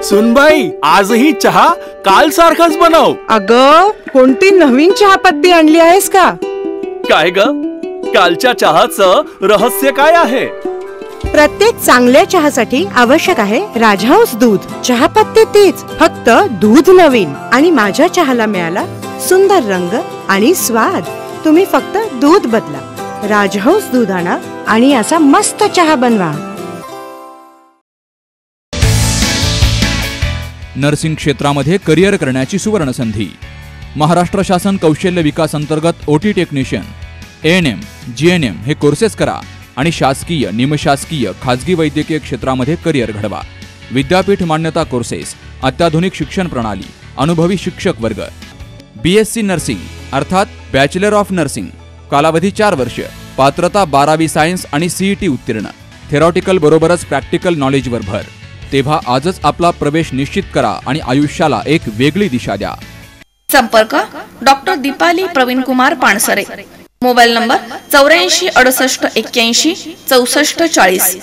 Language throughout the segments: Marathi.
सुनबाई, आजही चहा काल सारखाच बनव. अगं, कोणती नवीन चहापत्ती आणली आहेस का? काय ग, कालच्या चहाचं रहस्य काय आहे? प्रत्येक चांगल्या चहासाठी आवश्यक आहे राजहंस दूध. चहापत्ती तीच, फक्त दूध नवीन. आणि माझ्या चहाला मिळाला सुंदर रंग आणि स्वाद. तुम्ही फक्त दूध बदला, राजहंस दूध आणा आणि असा मस्त चहा बनवा. नर्सिंग क्षेत्रामध्ये करिअर करण्याची सुवर्ण संधी. महाराष्ट्र शासन कौशल्य विकास अंतर्गत ओटी टेक्निशियन, ANM, GNM हे कोर्सेस करा आणि शासकीय, निमशासकीय, खाजगी वैद्यकीय क्षेत्रामध्ये करिअर घडवा. विद्यापीठ मान्यता कोर्सेस, अत्याधुनिक शिक्षण प्रणाली, अनुभवी शिक्षक वर्ग. BSc नर्सिंग अर्थात बॅचलर ऑफ नर्सिंग, कालावधी 4 वर्ष, पात्रता 12वी सायन्स आणि CET उत्तीर्ण. थेरॉटिकल बरोबरच प्रॅक्टिकल नॉलेजवर भर. तेव्हा आजच आपला प्रवेश निश्चित करा आणि आयुष्याला एक वेगळी दिशा द्या. संपर्क doctor Deepali Praveen Kumar Pansare. Mobile number 84 68 81 64 40,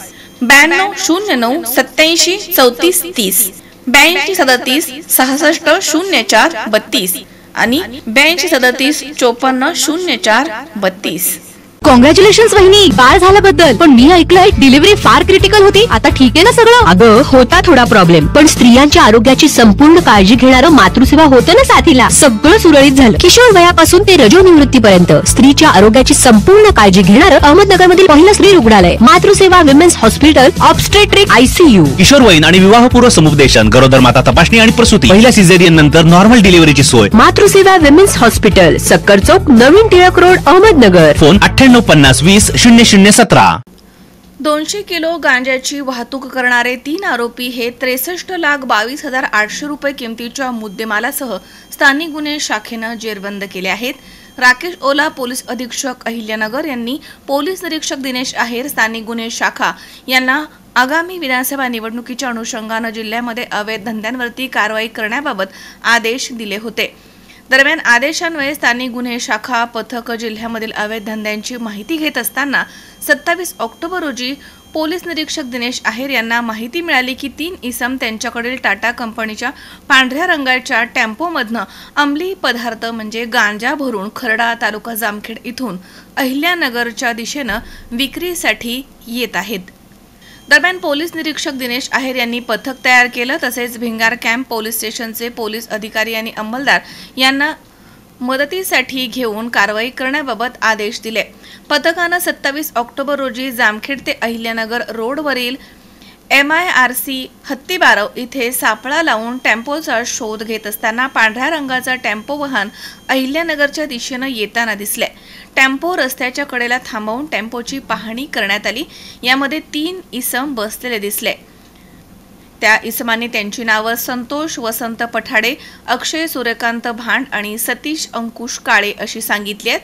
92 09 87 34 30, 82 37 66 04 32 आणि 82 37 54 04 32. कॉंग्रॅच्युलेशन्स वहिनी, बाळ झाल्याबद्दल. पण मी ऐकलंय डिलिव्हरी फार क्रिटिकल होती. आता ठीक आहे ना सगळं? अगं, होता थोडा प्रॉब्लेम, पण स्त्रियांच्या आरोग्याची संपूर्ण काळजी घेणारं मातृसेवा होतं ना साथीला. सगळं सुरळीत झालं. किशोर वयापासून ते रजोनिवृत्तीपर्यंत स्त्रीच्या आरोग्याची संपूर्ण काळजी घेणारं अहमदनगरमधील पहिलं स्त्री रुग्णालय Matruseva women's hospital, obstetric ICU. किशोरवयीन आणि विवाहपूर्व समुपदेशन, गरोदर माता तपासणी आणि प्रसूती, पहिल्या सिझेरियन नंतर नॉर्मल डिलिव्हरीची सोय. Matruseva women's hospital, Sakkar Chowk, Navin Tilak road, Ahmednagar. Phone 9850 20 0017. 200 kilo गांजाची वाहतूक करणारे 3 आरोपी हे 63,22,800 रुपये किमतीच्या मुद्देमालासह स्थानिक गुन्हे शाखेनं जेरबंद केले आहेत. राकेश ओला, पोलीस अधीक्षक अहिल्यानगर यांनी पोलीस निरीक्षक दिनेश आहेर, स्थानिक गुन्हे शाखा यांना आगामी विधानसभा निवडणुकीच्या अनुषंगानं जिल्ह्यामध्ये अवैध धंद्यांवरती कारवाई करण्याबाबत आदेश दिले होते. दरम्यान आदेशान्वये स्थानिक गुन्हे शाखा पथक जिल्ह्यामधील अवैध धंद्यांची माहिती घेत असताना 27 ऑक्टोबर रोजी पोलीस निरीक्षक दिनेश आहेर यांना माहिती मिळाली की 3 इसम त्यांच्याकडील टाटा कंपनीच्या पांढऱ्या रंगाच्या टेम्पोमधनं अंमली पदार्थ म्हणजे गांजा भरून खर्डा तालुका जामखेड इथून अहिल्यानगरच्या दिशेनं विक्रीसाठी येत आहेत. दरम्यान पोलीस निरीक्षक दिनेश आहेर यांनी पथक तयार केलं. तसेच भिंगार कॅम्प पोलीस स्टेशनचे पोलीस अधिकारी आणि अंमलदार यांना मदतीसाठी घेऊन कारवाई करण्याबाबत आदेश दिले. पथकानं 27 ऑक्टोबर रोजी जामखेड ते अहिल्यानगर रोडवरील MIRC हत्तीबारव इथे सापळा लावून टेम्पोचा शोध घेत असताना पांढऱ्या रंगाचा टेम्पो वाहन अहिल्यानगरच्या दिशेनं येताना दिसले. टेम्पो रस्त्याच्या कडेला थांबवून टेम्पोची पाहणी करण्यात आली. यामध्ये 3 इसम बसलेले दिसले. त्या इसमांनी त्यांची नावं संतोष वसंत पठाडे, अक्षय सूर्यकांत भांड आणि सतीश अंकुश काळे अशी सांगितली आहेत.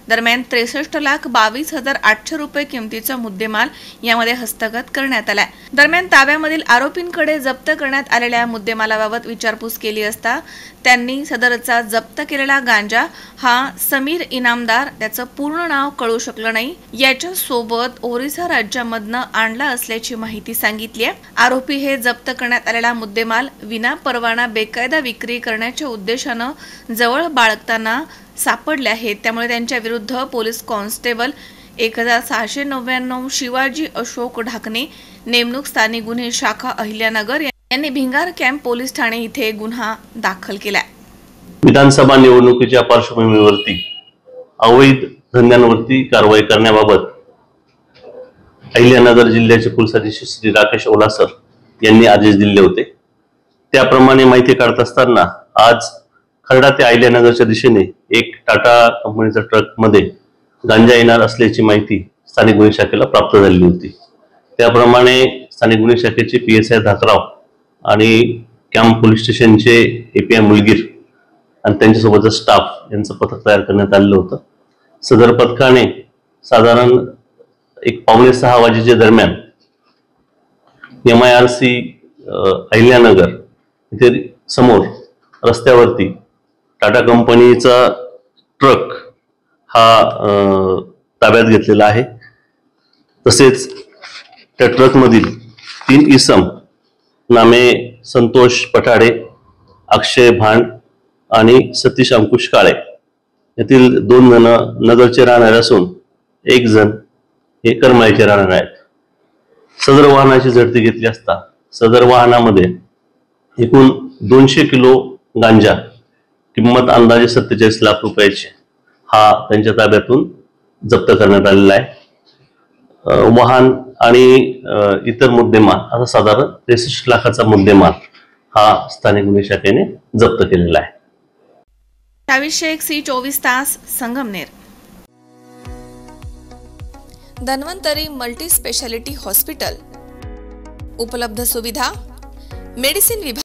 दरम्यान 63,22,800 रुपये किमतीचा मुद्देमाल यामध्ये हस्तगत करण्यात आलाय. दरम्यान ताब्यामधील आरोपींकडे जप्त करण्यात आलेल्या मुद्देमालाबाबत विचारपूस केली असता त्यांनी सदरचा जप्त केलेला गांजा हा समीर इनामदार, त्याचं पूर्ण नाव कळू शकलं नाही, याच्या सोबत ओरिसा राज्यामधनं आणला असल्याची माहिती सांगितली आहे. आरोपी हे जप्त करण्यात आलेला मुद्देमाल विना परवाना बेकायदा विक्री करण्याच्या उद्देशानं जवळ बाळगताना सापडले आहेत. त्यामुळे त्यांच्या विरुद्ध पोलीस कॉन्स्टेबल 1699 शिवाजी अशोक ढाकणे, नेमणूक स्थानिक गुन्हे शाखा अहिल्यानगर यांनी भिंगार कॅम्प पोलीस ठाणे इथे गुन्हा दाखल केलाय. विधानसभा निवडणुकीच्या पार्श्वभूमीवरती अवैध धंद्यांवरती कारवाई करण्याबाबत अहिल्यानगर जिल्ह्याचे पोलीस अधीक्षक श्री राकेश ओला सर यांनी आदेश दिले होते. त्याप्रमाणे माहिती काढत असताना आज खर्डा ते अहिल्यानगरच्या दिशेने एक टाटा कंपनीचा ट्रक मध्ये गांजा येणार असल्याची माहिती स्थानिक गुन्हे शाखेला प्राप्त झालेली होती. त्याप्रमाणे स्थानिक गुन्हे शाखेचे PSI धाकराव आणि कॅम्प पोलीस स्टेशनचे API मुलगीर आणि त्यांच्यासोबतचा स्टाफ यांचं पथक तयार करण्यात आलेलं होतं. सदर पथकाने साधारण 5:45 वाजेच्या दरम्यान MIRC अहिल्यानगर इथे समोर रस्त्यावरती टाटा कंपनीचा ट्रक हा ताब्यात घेतलेला आहे. तसेच त्या ट्रक मधील 3 इसम नामे संतोष पठाडे, अक्षय भांड आणि सतीश अंकुश काळे यातील 2 जण नगरचे राहणारे असून 1 जण हे करमाळीचे राहणारे आहेत. सदर वाहनाची झडती घेतली असता सदर वाहनामध्ये एकूण 200 किलो गांजा किंमत अंदाजे 47 लाख रुपयाची हा त्यांच्या ताब्यातून जप्त करण्यात आलेला आहे. वाहन आणि इतर मुद्देमाल असा साधारण 63 लाखाचा मुद्देमाल हा स्थानिक गुन्हे शाखेने जप्त केलेला आहे. जावेद शेख, सी 24 तास, Sangamner. Dhanvantari multi speciality hospital. उपलब्ध सुविधा: मेडिसिन विभाग,